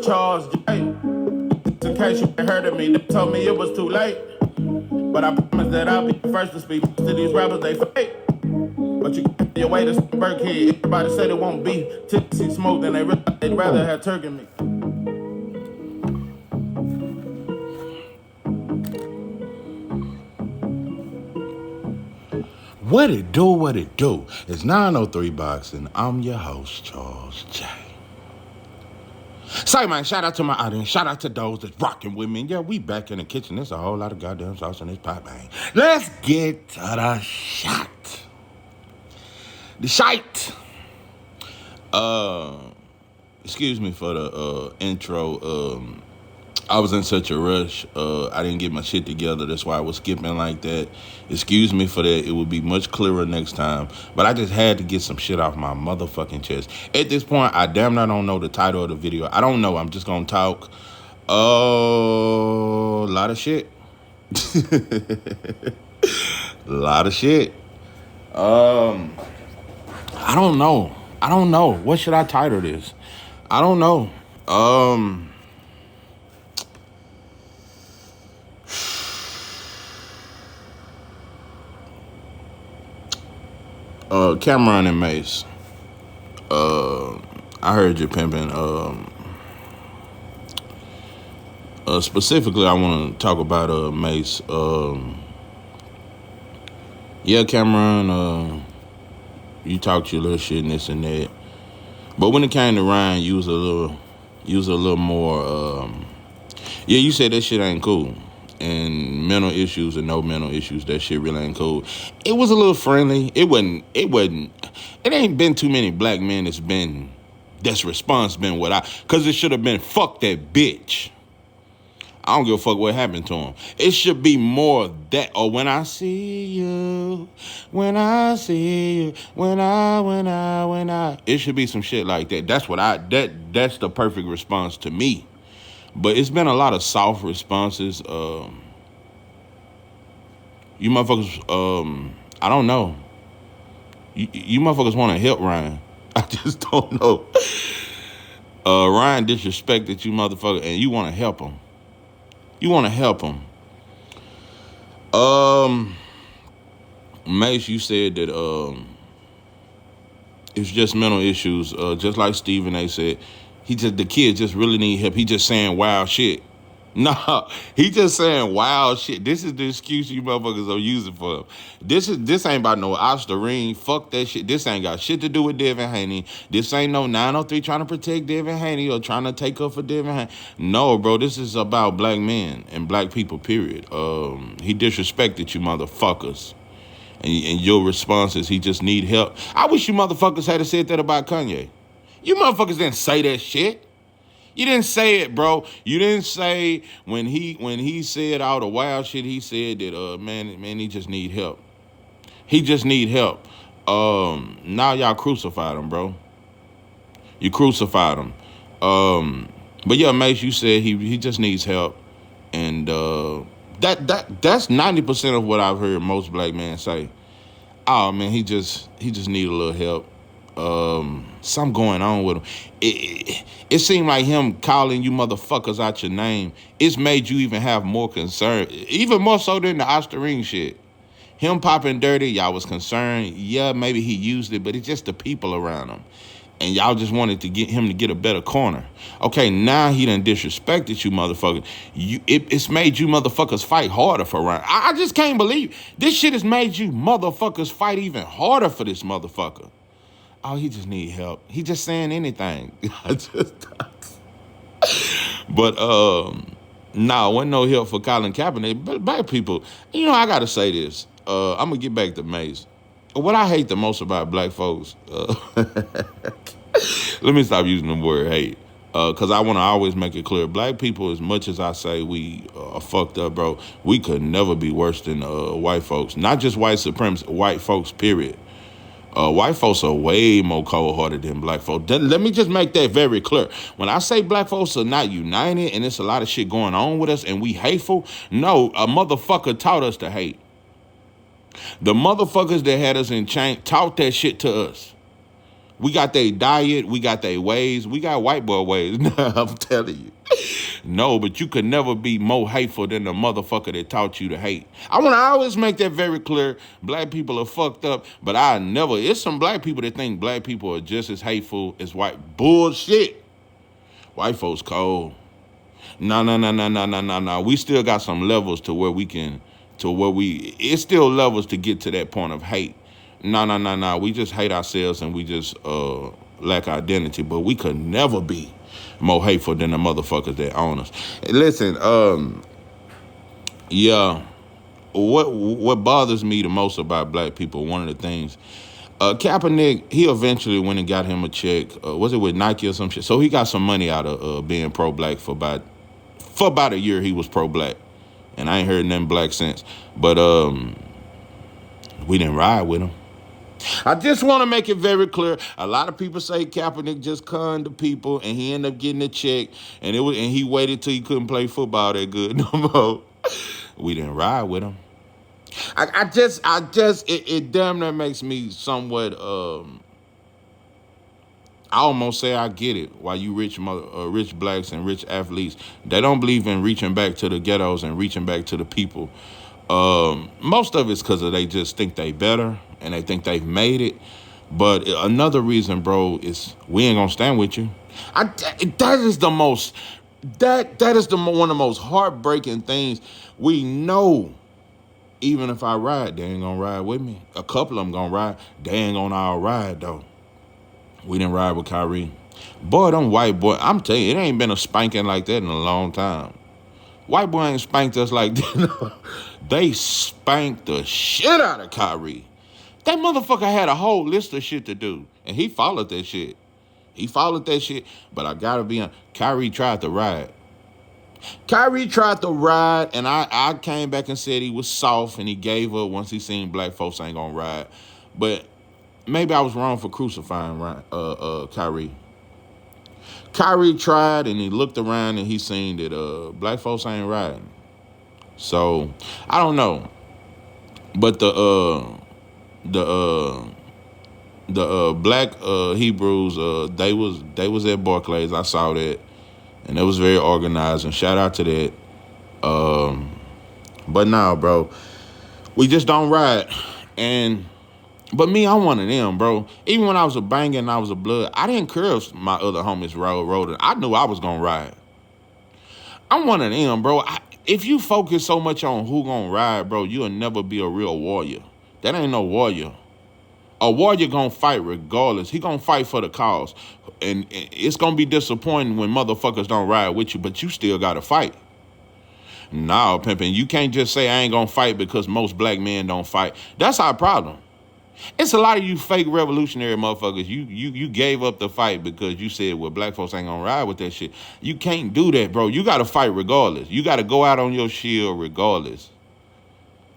Charles J. In case you ain't heard of me, they told me it was too late. But I promise that I'll be the first to speak to these rappers, they fake. But you get your way to Berkhead. Everybody said it won't be tipsy smoke, then they'd rather have turkey meat. What it do, what it do? It's 903 Boxing. I'm your host, Charles J. Say, man, shout out to my audience. Shout out to those that's rocking with me. Yeah, we back in the kitchen. There's a whole lot of goddamn sauce in this pot, man. Let's get to the shot. The shite. Excuse me for the intro. I was in such a rush. I didn't get my shit together. That's why I was skipping like that. Excuse me for that. It will be much clearer next time. But I just had to get some shit off my motherfucking chest. At this point, I damn not don't know the title of the video. I don't know. I'm just going to talk a lot of shit. A lot of shit. I don't know. What should I title this? I don't know. Cameron and Mace. I heard you pimping. Specifically, I want to talk about Mace. Yeah, Cameron. You talked your little shit and this and that, but when it came to Ryan, you was a little more. Yeah, you said that shit ain't cool. And mental issues and no mental issues, that shit really ain't cool. It was a little friendly. It ain't been too many black men that's response been cause it should have been fuck that bitch. I don't give a fuck what happened to him. It should be more that, or when I see you, when I. It should be some shit like that. That's the perfect response to me. But it's been a lot of soft responses. You motherfuckers, I don't know. You motherfuckers want to help Ryan. I just don't know. Ryan disrespected you motherfucker, and you want to help him. Mace, you said that it's just mental issues. Just like Stephen A. said. The kid just really need help. He just saying wild shit. Nah, he just saying wild shit. This is the excuse you motherfuckers are using for him. This ain't about no Oster ring. Fuck that shit. This ain't got shit to do with Devin Haney. This ain't no 903 trying to protect Devin Haney or trying to take up for Devin Haney. No, bro, this is about black men and black people, period. He disrespected you motherfuckers. And your response is he just need help. I wish you motherfuckers had said that about Kanye. You motherfuckers didn't say that shit. You didn't say it, bro. You didn't say when he said all the wild shit he said that man, he just need help. He just need help. Now y'all crucified him, bro. You crucified him. But yeah, Mace, you said he just needs help. And that's 90% of what I've heard most black men say. Oh man, he just need a little help. Something going on with him. It seemed like him calling you motherfuckers out your name, it's made you even have more concern, even more so than the Oster ring shit. Him popping dirty, y'all was concerned. Yeah, maybe he used it, but it's just the people around him. And y'all just wanted to get him to get a better corner. Okay, now he done disrespected you motherfuckers. It's made you motherfuckers fight harder for Ryan. I just can't believe this shit has made you motherfuckers fight even harder for this motherfucker. Oh, he just need help. He just saying anything. But wasn't no help for Colin Kaepernick. But black people, I gotta say this. I'm gonna get back to Mace. What I hate the most about black folks, let me stop using the word hate, because I want to always make it clear. Black people, as much as I say we are fucked up, bro, we could never be worse than white folks. Not just white supremacists, white folks, period. White folks are way more cold-hearted than black folks. Let me just make that very clear. When I say black folks are not united and there's a lot of shit going on with us and we hateful, no, a motherfucker taught us to hate. The motherfuckers that had us in chain taught that shit to us. We got their diet, we got their ways, we got white boy ways. I'm telling you. No, but you could never be more hateful than the motherfucker that taught you to hate. I want to always make that very clear. Black people are fucked up, but it's some black people that think black people are just as hateful as white. Bullshit. White folks cold. No. We still got some levels it's still levels to get to that point of hate. No. We just hate ourselves and we just lack identity, but we could never be more hateful than the motherfuckers that own us. Listen, yeah, what bothers me the most about black people, one of the things, Kaepernick, he eventually went and got him a check. Was it with Nike or some shit? So he got some money out of being pro-black for about a year. He was pro-black, and I ain't heard nothing black since. But we didn't ride with him. I just want to make it very clear. A lot of people say Kaepernick just conned the people, and he ended up getting a check, and he waited till he couldn't play football that good no more. We didn't ride with him. It damn near makes me somewhat. I almost say I get it. Why you rich blacks and rich athletes, they don't believe in reaching back to the ghettos and reaching back to the people. Most of it's because they just think they better and they think they've made it. But another reason, bro, is we ain't gonna stand with you. That is one of the most heartbreaking things. We know, even if I ride, they ain't gonna ride with me. A couple of them gonna ride. They ain't gonna all ride though. We didn't ride with Kyrie. Boy, them white boy, I'm telling you, it ain't been a spanking like that in a long time. White boy ain't spanked us like that. They spanked the shit out of Kyrie. That motherfucker had a whole list of shit to do, and he followed that shit. But I gotta be honest, Kyrie tried to ride. And I came back and said he was soft and he gave up once he seen black folks ain't gonna ride. But maybe I was wrong for crucifying Kyrie. Kyrie tried and he looked around and he seen that black folks ain't riding. So I don't know, but the black Hebrews they was at Barclays. I saw that, and it was very organized. And shout out to that. But now, bro, we just don't ride. But me, I'm one of them, bro. Even when I was a banger and I was a blood, I didn't care if my other homies rode. I knew I was gonna ride. I'm one of them, bro. If you focus so much on who gonna ride, bro, you'll never be a real warrior. That ain't no warrior. A warrior gonna fight regardless. He gonna fight for the cause. And it's gonna be disappointing when motherfuckers don't ride with you, but you still gotta fight. Nah, pimpin', you can't just say I ain't gonna fight because most black men don't fight. That's our problem. It's a lot of you fake revolutionary motherfuckers. You gave up the fight because you said, well, black folks ain't gonna ride with that shit. You can't do that, bro. You gotta fight regardless. You gotta go out on your shield regardless.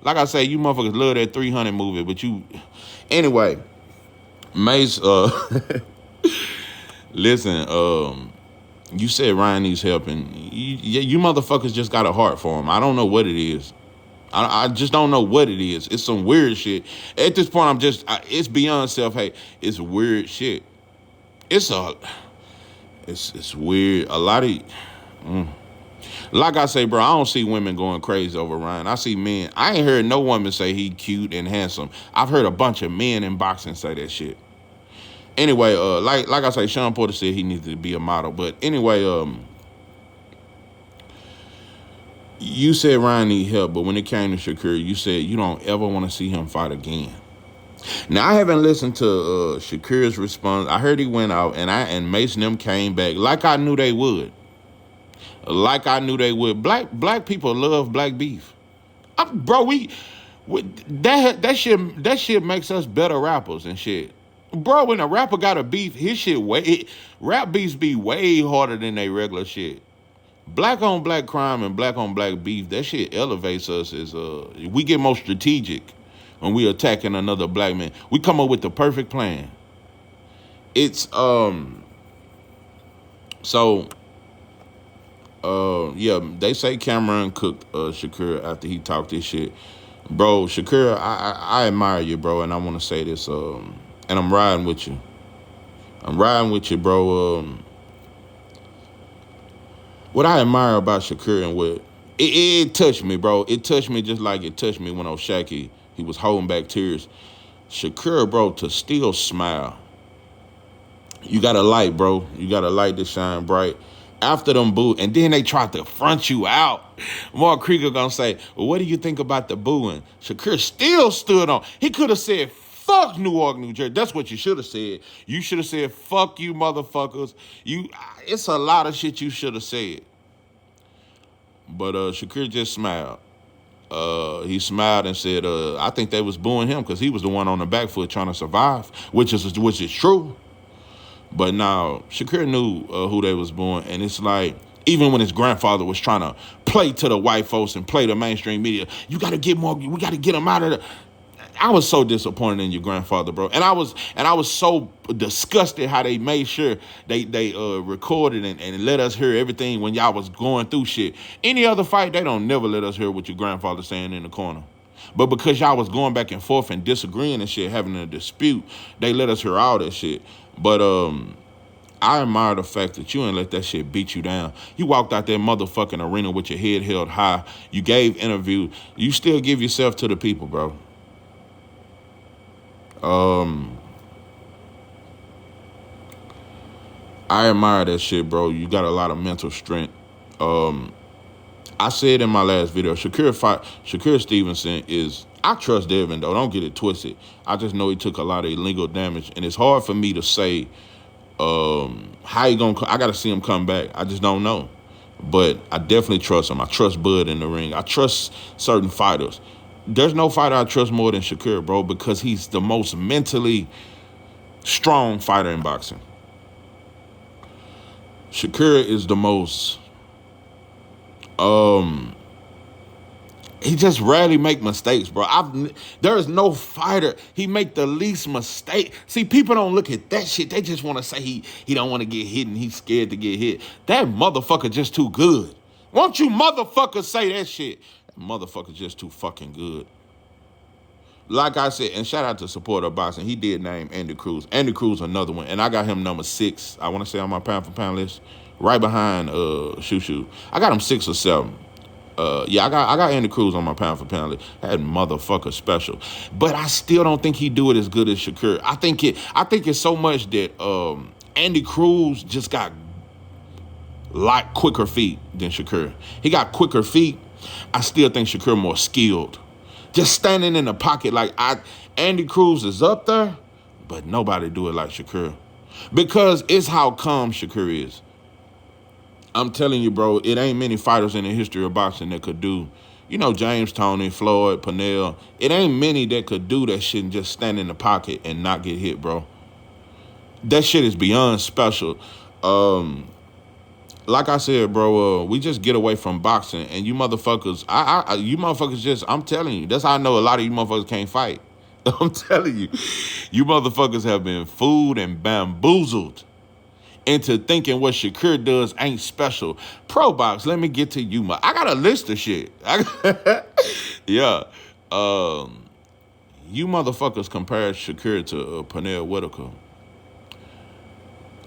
Like I say, you motherfuckers love that 300 movie, but anyway, Mace, listen, you said Ryan needs help, and you motherfuckers just got a heart for him. I don't know what it is. I just don't know what it is. It's some weird shit. At this point, it's beyond self-hate. It's weird shit. It's weird. A lot of, like I say, bro, I don't see women going crazy over Ryan. I see men. I ain't heard no woman say he cute and handsome. I've heard a bunch of men in boxing say that shit. Anyway, like I say, Sean Porter said he needed to be a model. But anyway, you said Ryan need help, but when it came to Shakur, you said you don't ever want to see him fight again. Now, I haven't listened to Shakur's response. I heard he went out, and Mason and them came back like I knew they would. Black people love black beef. Bro, that shit makes us better rappers and shit. Bro, when a rapper got a beef, his shit rap beefs be way harder than they regular shit. Black on black crime and black on black beef, that shit elevates us as we get more strategic when we attacking another black man. We come up with the perfect plan. It's they say Cameron cooked Shakur after he talked this shit. Bro, Shakur, I admire you, bro, and I want to say this, and I'm riding with you. I'm riding with you, bro. What I admire about Shakur and what it touched me, bro. It touched me just like it touched me when O'Shaki, he was holding back tears. Shakur, bro, to still smile. You got a light, bro. You got a light that shine bright. After them boo, and then they tried to front you out. Mark Krieger gonna say, well, what do you think about the booing? Shakur still stood on. He could have said, fuck Newark, New Jersey. That's what you should have said. You should have said, fuck you motherfuckers. It's a lot of shit you should have said. But Shakur just smiled. He smiled and said, I think they was booing him because he was the one on the back foot trying to survive, which is true. But now Shakur knew who they was booing, and it's like, even when his grandfather was trying to play to the white folks and play the mainstream media, you got to get more, we got to get him out of the. I was so disappointed in your grandfather, bro. And I was so disgusted how they made sure they recorded and let us hear everything when y'all was going through shit. Any other fight, they don't never let us hear what your grandfather saying in the corner. But because y'all was going back and forth and disagreeing and shit, having a dispute, they let us hear all that shit. But I admire the fact that you ain't let that shit beat you down. You walked out that motherfucking arena with your head held high. You gave interview. You still give yourself to the people, bro. I admire that shit, bro. You got a lot of mental strength. I said in my last video, Shakur Stevenson is, I trust Devin, though. Don't get it twisted. I just know he took a lot of illegal damage, and it's hard for me to say how he gonna. I gotta see him come back. I just don't know, but I definitely trust him. I trust Bud in the ring. I trust certain fighters. There's no fighter I trust more than Shakur, bro, because he's the most mentally strong fighter in boxing. Shakur is the most, he just rarely make mistakes, bro. There is no fighter, he make the least mistake. See, people don't look at that shit. They just want to say he don't want to get hit and he's scared to get hit. That motherfucker just too good. Won't you motherfuckers say that shit? That motherfucker just too fucking good. Like I said, and shout out to Supporter Boxing. He did name Andy Cruz. Andy Cruz, another one. And I got him number 6, I want to say, on my pound for pound list. Right behind Shoo. I got him 6 or 7. Yeah, I got Andy Cruz on my pound for pound list. That motherfucker special. But I still don't think he do it as good as Shakur. I think it's so much that Andy Cruz just got like quicker feet than Shakur. He got quicker feet. I still think Shakur more skilled. Just standing in the pocket Andy Cruz is up there, but nobody do it like Shakur. Because it's how calm Shakur is. I'm telling you, bro, it ain't many fighters in the history of boxing that could do, James Toney, Floyd, Pernell. It ain't many that could do that shit and just stand in the pocket and not get hit, bro. That shit is beyond special. Like I said, bro, we just get away from boxing, and you motherfuckers, I'm telling you, that's how I know a lot of you motherfuckers can't fight. I'm telling you, you motherfuckers have been fooled and bamboozled into thinking what Shakur does ain't special. Pro Box, let me get to you. I got a list of shit. Yeah. You motherfuckers compare Shakur to Pernell Whitaker,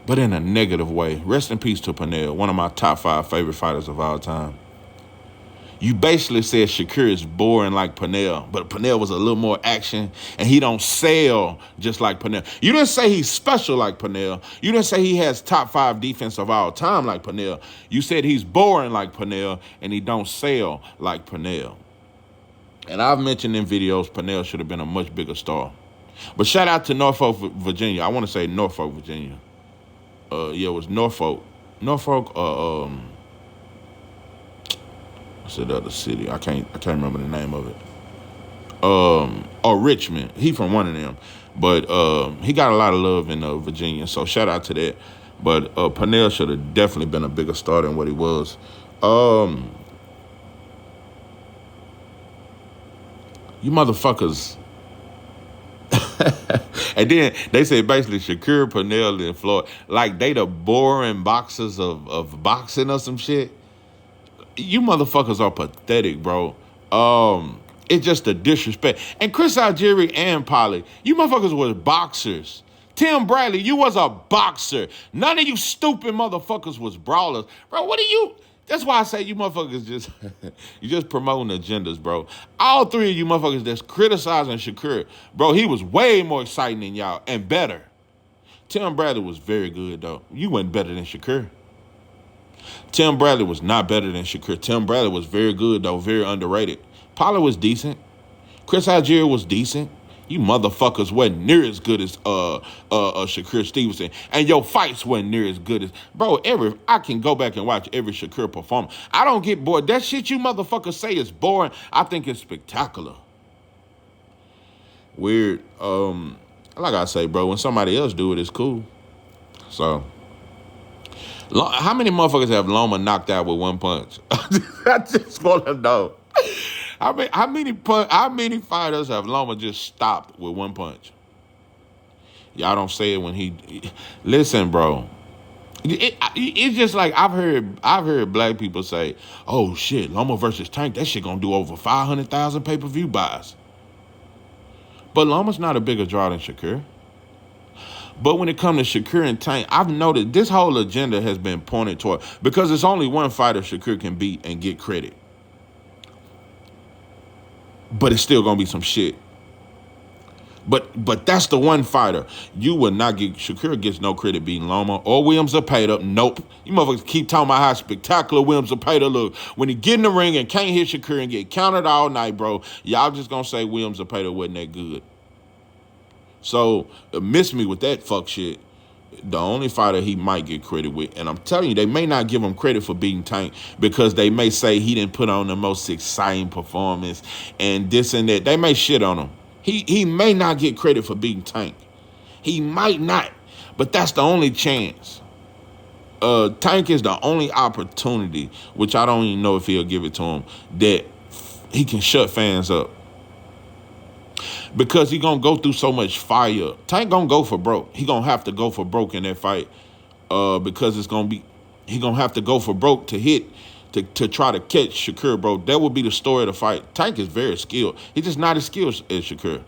but in a negative way. Rest in peace to Pernell, one of my top 5 favorite fighters of all time. You basically said Shakur is boring like Pernell, but Pernell was a little more action, and he don't sell just like Pernell. You didn't say he's special like Pernell. You didn't say he has top 5 defense of all time like Pernell. You said he's boring like Pernell, and he don't sell like Pernell. And I've mentioned in videos, Pernell should have been a much bigger star. But shout out to Norfolk, Virginia. I want to say Norfolk, Virginia. Yeah, it was Norfolk. What's the other city? I can't remember the name of it. Or Richmond. He from one of them. But he got a lot of love in Virginia, so shout out to that. But Pernell should have definitely been a bigger star than what he was. You motherfuckers. And then they say basically Shakur, Pernell, and Floyd, like they the boring boxers of boxing or some shit. You motherfuckers are pathetic, bro. It's just a disrespect. And Chris Algieri and Polly, you motherfuckers were boxers. Tim Bradley, you was a boxer. None of you stupid motherfuckers was brawlers. Bro, what are you? That's why I say you motherfuckers just, you just promoting agendas, bro. All three of you motherfuckers that's criticizing Shakur, bro, he was way more exciting than y'all and better. Tim Bradley was very good, though. You wasn't better than Shakur. Tim Bradley was not better than Shakur. Tim Bradley was very good, though, very underrated. Pollard was decent. Chris Algier was decent. You motherfuckers wasn't near as good as Shakur Stevenson. And your fights wasn't near as good as... Bro, I can go back and watch every Shakur performance. I don't get bored. That shit you motherfuckers say is boring. I think it's spectacular. Weird. Like I say, bro, when somebody else do it, it's cool. So... How many motherfuckers have Loma knocked out with one punch? I just want to know. How many fighters have Loma just stopped with one punch? Y'all don't say it when he... Listen, bro. It's just like I've heard black people say, oh, shit, Loma versus Tank, that shit gonna do over 500,000 pay-per-view buys. But Loma's not a bigger draw than Shakur. But when it comes to Shakur and Tank, I've noticed this whole agenda has been pointed toward, because it's only one fighter Shakur can beat and get credit. But it's still going to be some shit. But that's the one fighter. You will not get, Shakur gets no credit beating Loma or Williams Zepeda. Nope. You motherfuckers keep talking about how spectacular Williams Zepeda look. When he get in the ring and can't hit Shakur and get countered all night, bro, y'all just going to say Williams Zepeda wasn't that good. So, miss me with that fuck shit. The only fighter he might get credit with, and I'm telling you, they may not give him credit for beating Tank because they may say he didn't put on the most exciting performance and this and that. They may shit on him. He may not get credit for beating Tank. He might not, but that's the only chance. Tank is the only opportunity, which I don't even know if he'll give it to him, that he can shut fans up. Because he gonna go through so much fire. Tank gonna go for broke. He gonna have to go for broke in that fight. Because it's gonna be, he gonna have to go for broke to hit, to try to catch Shakur, bro. That would be the story of the fight. Tank is very skilled. He's just not as skilled as Shakur.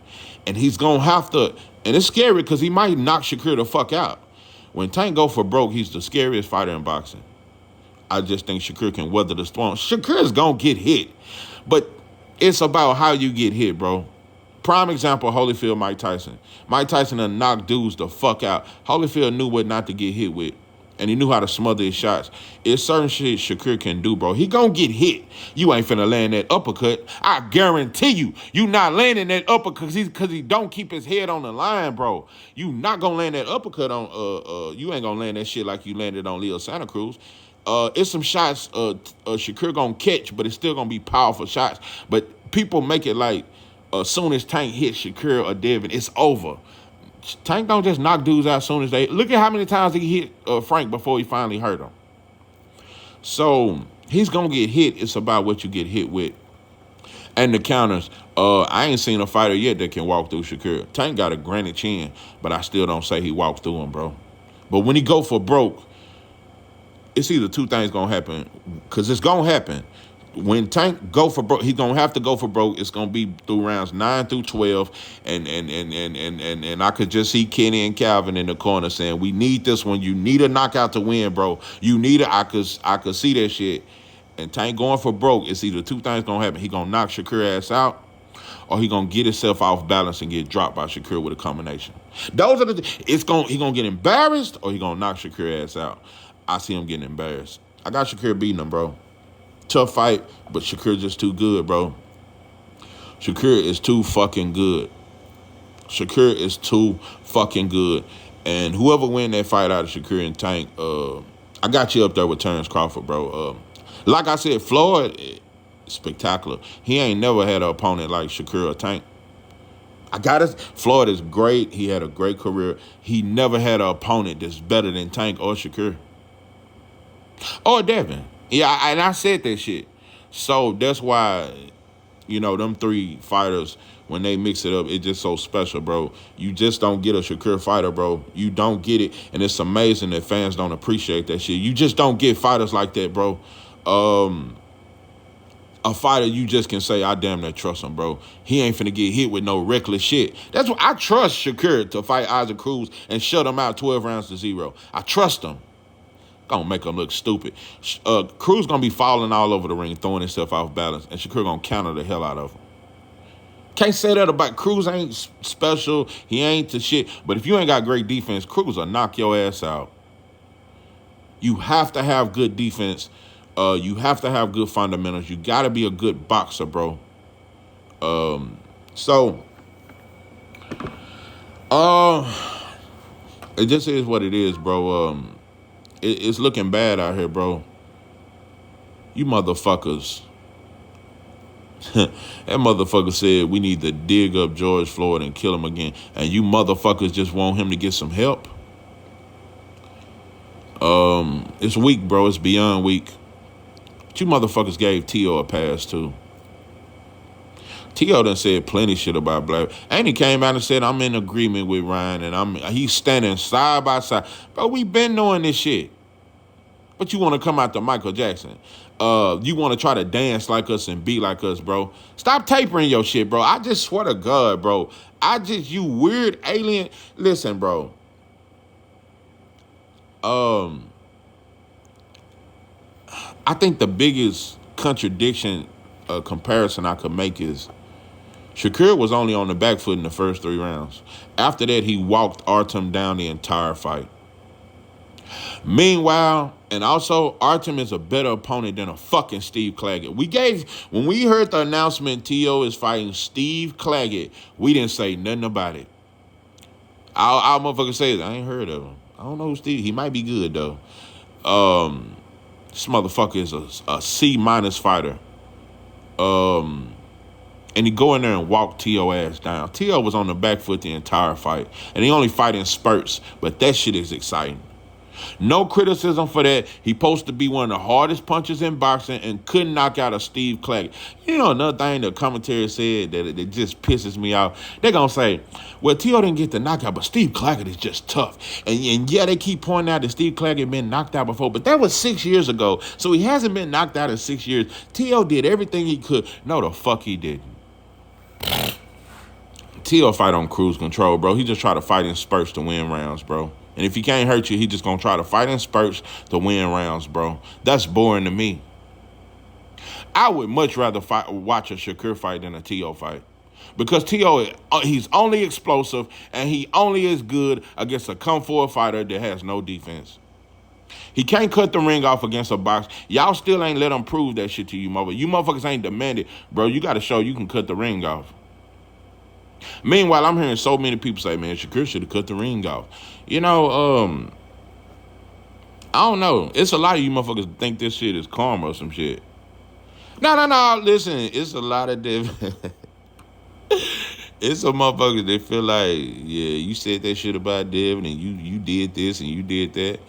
And he's gonna have to, and it's scary because he might knock Shakur the fuck out. When Tank go for broke, he's the scariest fighter in boxing. I just think Shakur can weather the storm. Shakur is gonna get hit. But it's about how you get hit, bro. Prime example, Holyfield, Mike Tyson. Mike Tyson done knocked dudes the fuck out. Holyfield knew what not to get hit with, and he knew how to smother his shots. It's certain shit Shakur can do, bro. He gonna get hit. You ain't finna land that uppercut. I guarantee you not landing that uppercut because he don't keep his head on the line, bro. You not gonna land that uppercut on, you ain't gonna land that shit like you landed on Leo Santa Cruz. It's some shots Shakur gonna catch, but it's still gonna be powerful shots. But people make it like, as soon as Tank hits Shakur or Devin, it's over. Tank don't just knock dudes out as soon as they... Look at how many times he hit Frank before he finally hurt him. So, he's going to get hit. It's about what you get hit with. And the counters. I ain't seen a fighter yet that can walk through Shakur. Tank got a granite chin, but I still don't say he walked through him, bro. But when he go for broke, it's either two things going to happen. Because it's going to happen. When Tank go for broke, he's gonna have to go for broke. It's gonna be through rounds 9 through 12, and I could just see Kenny and Calvin in the corner saying, "We need this one. You need a knockout to win, bro. You need it." I could see that shit. And Tank going for broke. It's either two things gonna happen. He gonna knock Shakur ass out, or he gonna get himself off balance and get dropped by Shakur with a combination. Those are he gonna get embarrassed, or he gonna knock Shakur ass out. I see him getting embarrassed. I got Shakur beating him, bro. Tough fight, but Shakur just too good, bro. Shakur is too fucking good. Shakur is too fucking good. And whoever win that fight out of Shakur and Tank, I got you up there with Terrence Crawford, bro. Like I said, Floyd, spectacular. He ain't never had an opponent like Shakur or Tank. Floyd is great. He had a great career. He never had an opponent that's better than Tank or Shakur. Or Devin. Yeah, and I said that shit. So that's why, them three fighters, when they mix it up, it's just so special, bro. You just don't get a Shakur fighter, bro. You don't get it. And it's amazing that fans don't appreciate that shit. You just don't get fighters like that, bro. a fighter you just can say, I damn near trust him, bro. He ain't finna get hit with no reckless shit. That's what I trust Shakur to fight Isaac Cruz and shut him out 12 rounds to 0. I trust him. Gonna make him look stupid. Cruz gonna be falling all over the ring, throwing himself off balance, and Shakur gonna counter the hell out of him. Can't say that about Cruz. Ain't special. He ain't the shit. But if you ain't got great defense, Cruz will knock your ass out. You have to have good defense. You have to have good fundamentals. You got to be a good boxer, bro. So, it just is what it is, bro. It's looking bad out here, bro. You motherfuckers. That motherfucker said we need to dig up George Floyd and kill him again. And you motherfuckers just want him to get some help. It's weak, bro. It's beyond weak. But you motherfuckers gave T.O. a pass, too. T.O. done said plenty shit about black. And he came out and said, I'm in agreement with Ryan, and he's standing side by side. Bro, we been doing this shit. But you want to come out to Michael Jackson. You want to try to dance like us and be like us, bro. Stop tapering your shit, bro. I just swear to God, bro. You weird alien. Listen, bro. I think the biggest contradiction, comparison I could make is Shakur was only on the back foot in the first 3 rounds. After that, he walked Artem down the entire fight. Meanwhile, and also, Artem is a better opponent than a fucking Steve Claggett. When we heard the announcement T.O. is fighting Steve Claggett, we didn't say nothing about it. Our motherfucker says, I ain't heard of him. I don't know who Steve. He might be good, though. This motherfucker is a C- fighter. And he go in there and walk T.O. ass down. T.O. was on the back foot the entire fight. And he only fight in spurts. But that shit is exciting. No criticism for that. He supposed to be one of the hardest punchers in boxing and couldn't knock out a Steve Claggett. You know, another thing the commentary said that it just pisses me off. They're going to say, well, T.O. didn't get the knockout, but Steve Claggett is just tough. And yeah, they keep pointing out that Steve Claggett been knocked out before, but that was 6 years ago. So he hasn't been knocked out in 6 years. T.O. did everything he could. No, the fuck he didn't. T.O. fight on cruise control, bro. He just try to fight in spurts to win rounds, bro. And if he can't hurt you, he just going to try to fight in spurts to win rounds, bro. That's boring to me. I would much rather watch a Shakur fight than a T.O. fight. Because T.O., he's only explosive, and he only is good against a come-forward fighter that has no defense. He can't cut the ring off against a box. Y'all still ain't let him prove that shit to you, motherfuckers. You motherfuckers ain't demanded. Bro, you got to show you can cut the ring off. Meanwhile, I'm hearing so many people say, man, Shakur should have cut the ring off. You know, I don't know. It's a lot of you motherfuckers think this shit is karma or some shit. No. Listen, it's a lot of different. It's some motherfuckers that feel like, yeah, you said that shit about Devin and you did this and you did that.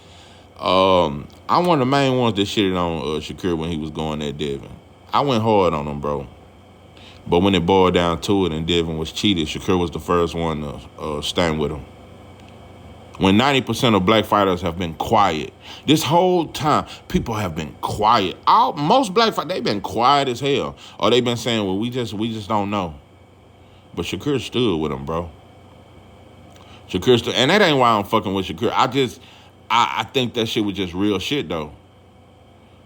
I'm one of the main ones that shitted on Shakur when he was going at Devin. I went hard on him, bro. But when it boiled down to it and Devin was cheated, Shakur was the first one to stand with him. When 90% of black fighters have been quiet. This whole time, people have been quiet. Most black fighters, they've been quiet as hell. Or they've been saying, well, we just don't know. But Shakur stood with him, bro. Shakur stood, and that ain't why I'm fucking with Shakur. I think that shit was just real shit, though.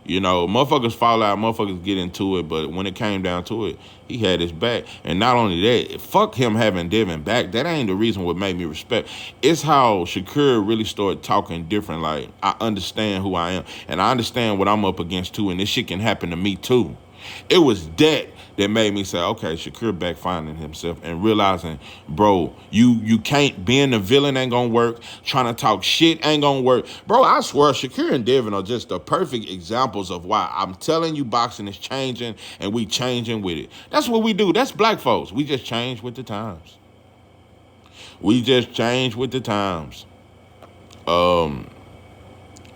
You know, motherfuckers fall out, motherfuckers get into it, but when it came down to it, he had his back. And not only that, fuck him having Devin back. That ain't the reason what made me respect. It's how Shakur really started talking different. Like, I understand who I am, and I understand what I'm up against, too, and this shit can happen to me, too. It was that made me say, okay, Shakur back finding himself and realizing, bro, you can't, being the villain ain't gonna work. Trying to talk shit ain't gonna work. Bro, I swear, Shakur and Devin are just the perfect examples of why I'm telling you boxing is changing and we changing with it. That's what we do. That's black folks. We just change with the times. We just change with the times.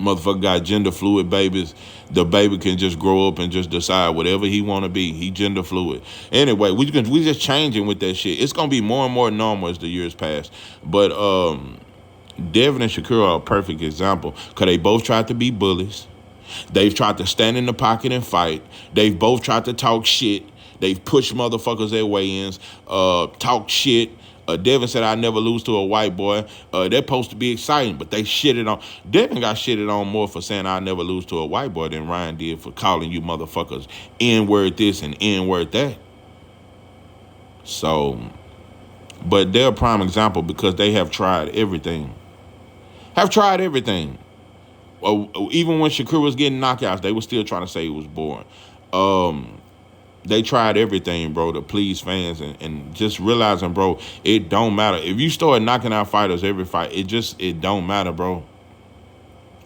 Motherfucker got gender fluid babies. The baby can just grow up and just decide whatever he want to be. He gender fluid. Anyway, we just changing with that shit. It's going to be more and more normal as the years pass. But Devin and Shakur are a perfect example because they both tried to be bullies. They've tried to stand in the pocket and fight. They've both tried to talk shit. They've pushed motherfuckers at weigh-ins, talk shit. Devin said, I never lose to a white boy. They're supposed to be exciting, but they shitted on. Devin got shitted on more for saying I never lose to a white boy than Ryan did for calling you motherfuckers N-word this and N-word that. So, but they're a prime example because they have tried everything. Have tried everything. Even when Shakur was getting knockouts, they were still trying to say he was boring. They tried everything, bro, to please fans and just realizing, bro, it don't matter. If you start knocking out fighters every fight, it don't matter, bro.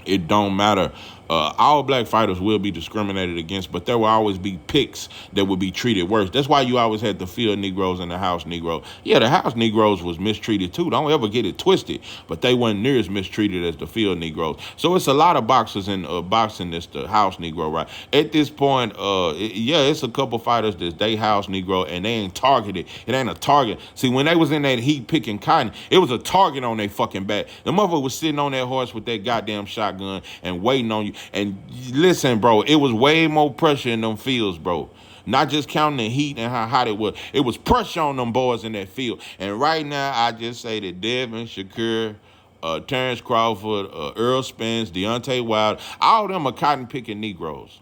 It don't matter. All black fighters will be discriminated against, but there will always be picks that will be treated worse. That's why you always had the field Negroes and the house Negro. Yeah, the house Negroes was mistreated too. Don't ever get it twisted, but they weren't near as mistreated as the field Negroes. So it's a lot of boxers in boxing that's the house Negro, right? At this point, it's a couple fighters that's they house Negro and they ain't targeted. It ain't a target. See, when they was in that heat picking cotton, it was a target on their fucking back. The motherfucker was sitting on that horse with that goddamn shotgun and waiting on you. And listen, bro, it was way more pressure in them fields, bro. Not just counting the heat and how hot it was. It was pressure on them boys in that field. And right now, I just say that Devin, Shakur, Terrence Crawford, Earl Spence, Deontay Wilder, all of them are cotton-picking Negroes.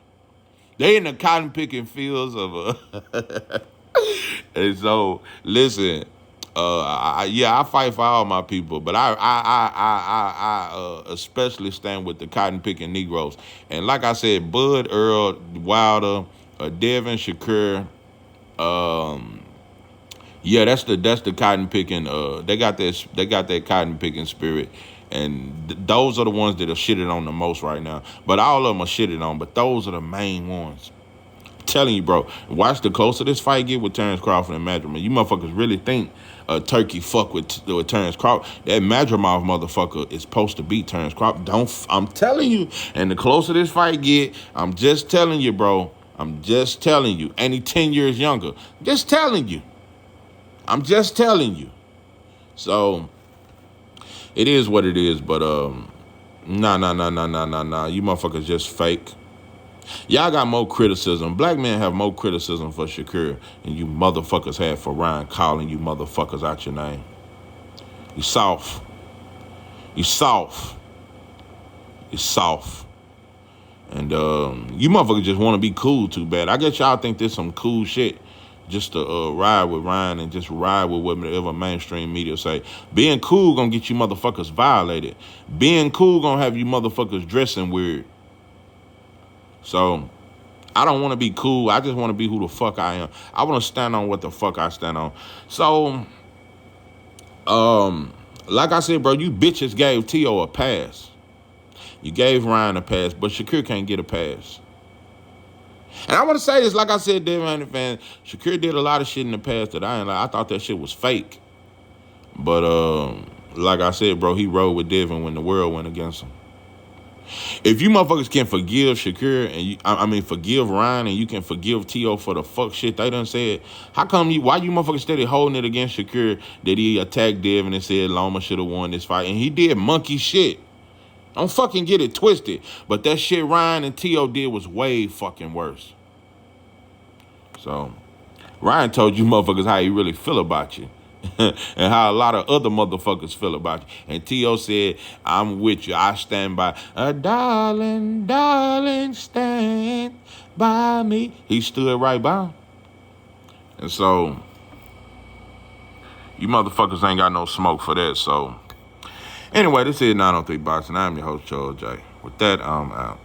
They in the cotton-picking fields of And so, listen, I fight for all my people, but I especially stand with the cotton picking Negroes. And like I said, Bud, Earl, Wilder, Devin, Shakur, that's the cotton picking. They got that cotton picking spirit, and those are the ones that are shitted on the most right now. But all of them are shitted on, but those are the main ones. Telling you, bro, watch the closer this fight get with Terrence Crawford and Madrimov. You motherfuckers really think Turkey fuck with Terrence Crawford. That Madrimov motherfucker is supposed to beat Terrence Crawford. I'm telling you. And the closer this fight get, I'm just telling you, bro. I'm just telling you. And he 10 years younger. Just telling you. I'm just telling you. So, it is what it is. But, nah. You motherfuckers just fake. Y'all got more criticism. Black men have more criticism for Shakur than you motherfuckers had for Ryan calling you motherfuckers out your name. You soft. You soft. You soft. And you motherfuckers just want to be cool too bad. I guess y'all think this some cool shit just to ride with Ryan and just ride with whatever mainstream media say. Being cool gonna get you motherfuckers violated. Being cool gonna have you motherfuckers dressing weird. So, I don't want to be cool. I just want to be who the fuck I am. I want to stand on what the fuck I stand on. So, like I said, bro, you bitches gave T.O. a pass. You gave Ryan a pass, but Shakur can't get a pass. And I want to say this, like I said, Devin fan, Shakur did a lot of shit in the past that I ain't like. I thought that shit was fake. But, like I said, bro, he rode with Devin when the world went against him. If you motherfuckers can forgive Shakur and forgive Ryan and you can forgive T.O. for the fuck shit they done said, why you motherfuckers steady holding it against Shakur that he attacked Devin and said Loma should have won this fight? And he did monkey shit. Don't fucking get it twisted. But that shit Ryan and T.O. did was way fucking worse. So, Ryan told you motherfuckers how he really feel about you. And how a lot of other motherfuckers feel about you. And T.O. said, I'm with you. I stand by. Darling, darling, stand by me. He stood right by him. And so, you motherfuckers ain't got no smoke for that. So, anyway, this is 903 Boxing. I'm your host, Joel J. With that, I'm out.